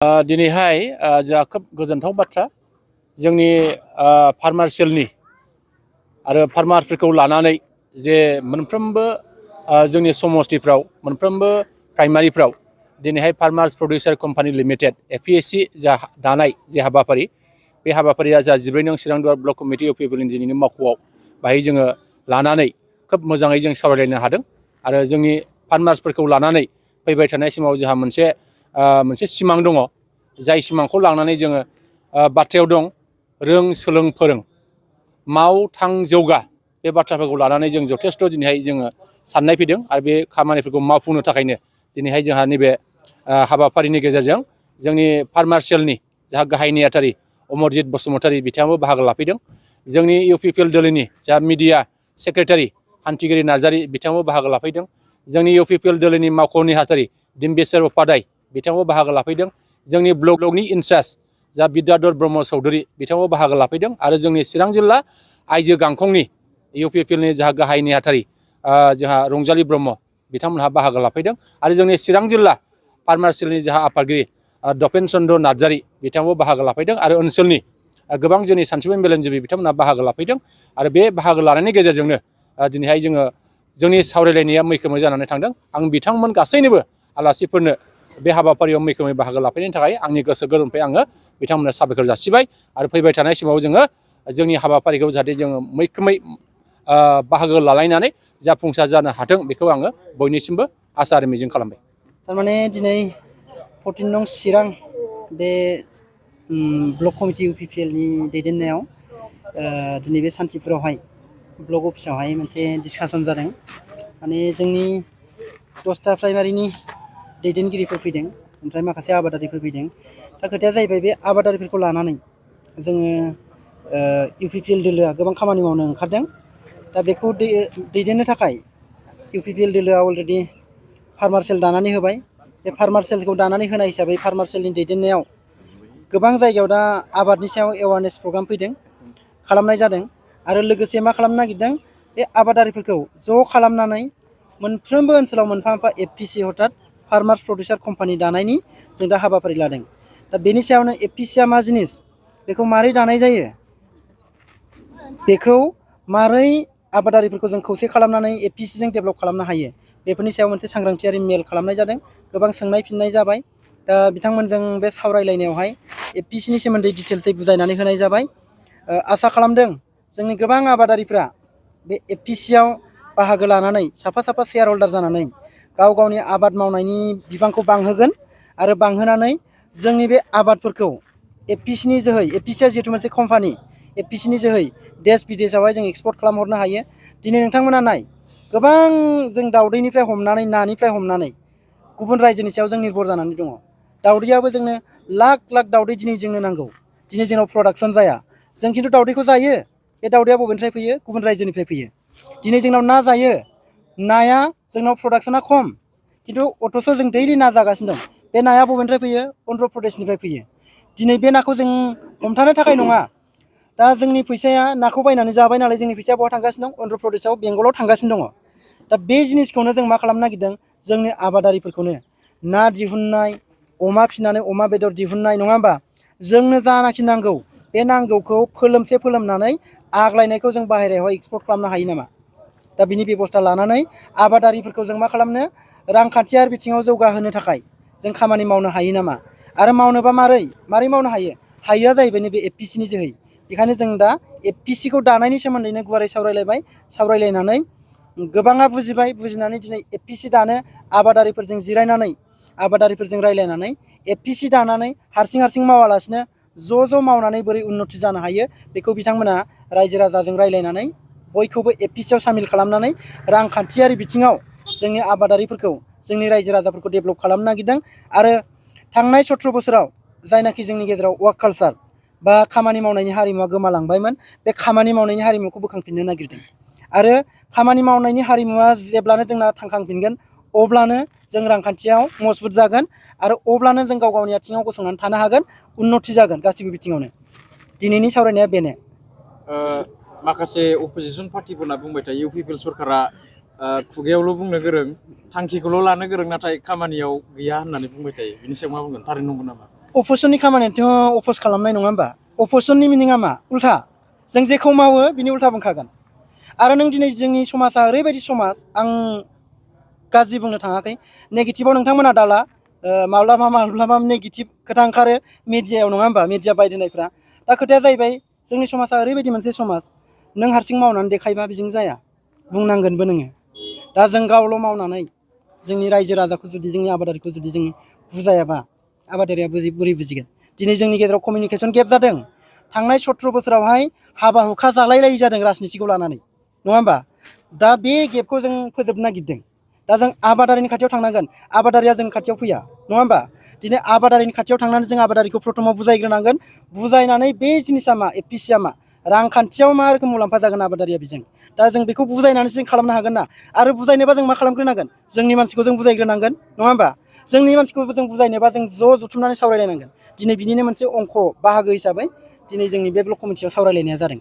दिनैहाय जोंहा खोब गोजोनथाव बाथ्रा जोंनि फार्मार सेलनि आरो फार्मारफोरखौ लानानै जे मोनफ्रोमबो जोंनि समस्तिफ्राव मोनफ्रोमबो प्राइमारिफ्राव दिनैहाय farmers producer company limited APSC जा दानाय जे हाबाफारि बे हाबाफारिया जा 14 नं चिरांदुवार ब्लक कमिटि अफ पिपल दिनैनि मावख'आव बाहाय जोङो लानानै खोब मोजाङै जों सावरायलायनो हादों आरो जोंनि फार्मार्सफोरखौ लानानै फैबाय थानाय समाव जोंहा मोनसे सिमां दङ जाय सिमांखौ लानानै जोङो बाथ्रायाव दं रों सोलों फोरों माव थां जौगा बे बाथ्राफोरखौ लानानै जों जथेस्थ' दिनैहाय जोङो साननाय फैदों आरो बे खामानिफोरखौ मावफुंनो थाखायनो दिनैहाय जोंहा नैबे हाबाफारिनि गेजेरजों जोंनि फार्मार सेलनि जा गाहाय नेहाथारि अमरजित बसुमतारी बिथाङाबो बाहागो लाफैदों जोंनि इउपिपिएल दोलोनि जा मिडिया सेक्रेटारि हान्थिगिरि नार्जारी बिथाङाबो बाहागो लाफैदों जोंनि इउपिपिएल दोलोनि मावख' नेहाथारि दिम्बेश्वर उपाध्याय बिथाङाबो बाहागो लाफैदों जोंनि ब्लकनि इनचार्ज जा बिद्याधर ब्रह्म चौधुरी बिथाङाबो बाहागो लाफैदों आरो जोंनि चिरां जिल्ला आइजो गांखंनि इउपिपिएलनि जा गाहाय नेहाथारि जोंहा रंजालि ब्रह्म बिथांमोनहा बाहागो लाफैदों आरो जोंनि चिरां जिल्ला फार्मार सेलनि जाहा आफादगिरि दपेन चन्द्र नार्जारी बिथाङाबो बाहागो लाफैदों आरो ओनसोलनि गोबां जोंनि सानसुमै मेलेमजिबि बिथांमोनहा बाहागो लाफैदों आरो बे बाहागो लानायनि गेजेरजोंनो दिनैहाय जोंनि सावरायलायनाया मैखोमै जानानै थांदों आं बिथांमोन गासैनोबो आलासिफोरनो बे हाबाफारियाव मैखोमै बाहागो लाफैनायनि थाखाय आंनि गोसो गोरबोनिफ्राय आङो बिथांमोननो साबायखर जासिबाय आरो फैबाय थानाय समाव जोङो जोंनि हाबाफारिखौ जाहाथे जोङो मैखोमै बाहागो लालायनानै जाफुंसार जानो हाथों बेखौ आङो बयनिसिमबो आसा आरो मिजिं खालामबाय। थारमाने दिनै 14 नं चिरां बे ब्लक कमिटि इउपिपिएलनि दैदेननायाव दिनै बे सान्थिफुरावहाय ब्लक अफिसावहाय मोनसे डिसकासन जादों माने जोंनि 10टा प्राइमारिनि दैदेनगिरिफोर फैदों ओमफ्राय माखासे आबादारिफोर फैदों दा खोथाया जाहैबाय बे आबादारिफोरखौ लानानै जोङो इउपिपिएल दोलोआ गोबां खामानि मावनो ओंखारदों दा बेखौ दैदेननो थाखाय इउपिपिएल दोलोआ अलरेडि फार्मार सेल दानानै होबाय बे फार्मार सेलखौ दानानै होनाय हिसाबै फार्मार सेलनि दैदेननायाव गोबां जायगायाव दा आबादनि सायाव एवारनेस प्रग्राम फैदों खालामनाय जादों आरो लोगोसे मा खालामनो नागिरदों बे आबादारिफोरखौ ज' खालामनानै मोनफ्रोमबो ओनसोलाव मोनफा मोनफा एफपिसि अर्थात फार्मार्स प्रडिउसार कम्पानि दानायनि जों दा हाबाफारि लादों दा बेनि सायावनो एफपिसिया मा जिनिस बेखौ मारै दानाय जायो बेखौ मारै आबादारिफोरखौ जों खौसे खालामनानै एफपिसिजों डेभेलप खालामनो हायो बेफोरनि सायाव मोनसे सांग्रांथियारि मेल खालामनाय जादों गोबां सोंनाय फिननाय जाबाय दा बिथांमोनजों बे सावरायलायनायावहाय एफपिसिनि सोमोन्दै डिटेल्सै बुजायनानै होनाय जाबाय आसा खालामदों जोंनि गोबां आबादारिफ्रा बे एफपिसियाव बाहागो लानानै साफा साफा शेयार हल्डार जानानै गाव गावनि आबाद मावनायनि बिबांखौ बांहोगोन आरो बांहोनानै जोंनि बे आबादफोरखौ एफपिसिनि जोहै एफपिसिया जिहेतु मोनसे कम्पानि एफपिसिनि जोहै देश बिदेशआवहाय जों एक्सपर्ट खालामहरनो हायो दिनै नोंथांमोना नाय गोबां जों दाउदैनिफ्राय हमनानै नानिफ्राय हमनानै गुबुन रायजोनि सायाव जों निर्भर जानानै दङ दाउदैयाबो जोंनो लाख लाख दाउदै दिनै जोंनो नांगौ दिनै जोंनाव प्रडाक्सन जाया जों खिन्थु दाउदैखौ जायो बे दाउदैया बबेनिफ्राय फैयो गुबुन रायजोनिफ्राय फैयो दिनै जोंनाव ना जायो नाया जोंनाव प्रडाक्सना खम खिन्थु अथ'स' जों दैलि ना जागासिनो दं बे नाया बबेनिफ्राय फैयो अन्ध्र प्रदेशनिफ्राय फैयो दिनै बे नाखौ जों हमथानो थाखाय नङा दा जोंनि फैसाया नाखौ बायनानै जाबाय नालाय जोंनि फैसाया बहा थांगासिनो दं अन्ध्र प्रदेशआव बेंगलाव थांगासिनो दङ दा बे जिनिसखौनो जों मा खालामनो नागिरदों जोंनि आबादारिफोरखौनो ना दिहुननाय अमा फिसिनानै अमा बेदर दिहुननाय नङा होमबा जोंनो जानाखि नांगौ बे नांगौखौ फोलोमनानै आग्लायनायखौ जों बाहेरायावहाय एक्सपर्ट खालामनो हायो नामा दा बिनि बेबस्था लानानै आबादारिफोरखौ जों मा खालामनो रांखान्थियारि बिथिङाव जौगाहोनो थाखाय जों खामानि मावनो हायो नामा आरो मावनोबा मारै मावनो हायोआ जाहैबाय नैबे एफपिसिनि जोहै बेखायनो जों दा एफपिसिखौ दानायनि सोमोन्दैनो गुवारै सावरायलायनानै गोबाङा बुजिबाय बुजिनानै दिनै एफपिसि दानो आबादारिफोरजों जिरायनानै आबादारिफोरजों रायलायनानै एफपिसि दानानै हारसिं मावालासिनो ज' मावनानै बोरै उन्नति जानो हायो बेखौ बिथांमोना रायजो राजाजों रायलायनानै बयखौबो एफपिसियाव सामिल खालामनानै रांखान्थियारि बिथिङाव जोंनि आबादारिफोरखौ जोंनि रायजो राजाफोरखौ डेभेलप खालामनो नागिरदों आरो थांनाय 17 बोसोराव जायनाखि जोंनि गेजेराव वर्क कालचार बा खामानि मावनायनि हारिमुवा गोमालांबायमोन बे खामानि मावनायनि हारिमुखौ बोखांफिननो नागिरदों आरो खामानि मावनायनि हारिमुवा जेब्लानो जोंना थांखांफिनगोन अब्लानो जों रांखान्थियाव मजबुत जागोन आरो अब्लानो जों गाव गावनि आथिङाव गसंनानै थानो हागोन उन्नति जागोन गासैबो बिथिङावनो दिनैनि सावरायनाया बेनो माखासे अपोजिसन पार्टिफोरना बुंबाय थायो इउपिपिएल सरकारा खुगायावल' बुंनो गोरों थांखिखौल' लानो गोरों नाथाय खामानियाव गैया होननानै बुंबाय थायो बिनि सायाव मा बुंगोन थारैनो नंगौ नामा अप'जिसननि खामानियाथ' अप'ज खालामनाय नङा होमबा? अप'जिसननि मिनिङा मा? उल्था जों जेखौ मावो बिनि उल्था बुंखागोन। आरो नों दिनै जोंनि समाजा ओरैबायदि समाज, आं गाज्रि बुंनो थाङाखै, नेगेटिभाव नोंथांमोना दाला माब्लाबा नेगेटिभ खोथा ओंखारो मिडियायाव नङा होमबा? मिडिया बायदिनायफ्रा। दा खोथाया जाहैबाय जोंनि समाजा ओरैबायदि मोनसे समाज, नों हारसिं मावनानै देखायबा बेजों जाया, बुंनांगोनबो नोङो। दा जों गावल' मावनानै जोंनि रायजो राजाखौ जुदि जोंनि आबादारिखौ जुदि जों बुजायाबा आबादारिया बोरै बुजिगोन? दिनै जोंनि गेजेराव कमिउनिकेसन गेप जादों। थांनाय 17 बोसोरावहाय हाबा हुखा जालायलायि जादों राजनितिखौ लानानै, नङा होमबा? दा बे गेपखौ जों फोजोबनो नागिरदों। दा जों आबादारिनि खाथियाव थांनांगोन, आबादारिया जोंनि खाथियाव फैया, नङा होमबा? दिनै आबादारिनि खाथियाव थांनानै जों आबादारिखौ प्रथमाव बुजायग्रोनांगोन। बुजायनानै बे जिनिसा मा, एपिसिया मा, रांखान्थियाव मा रोखोम मुलाम्फा जागोन आबादारिया बेजों। दा जों बेखौ बुजायनानैसो जों खालामनो हागोन ना। आरो बुजायनोबा जों मा खालामग्रोनांगोन? जोंनि मानसिखौ जों बुजायग्रोनांगोन, नङा होमबा? जोंनि मानसिखौ जों बुजायनोबा जों ज' जुथुमनानै सावरायलायनांगोन। दिनै बिनिनो मोनसे अंख बाहागो हिसाबै दिनै जोंनि बे ब्लक कमिटियाव सावरायलायनाया जादों।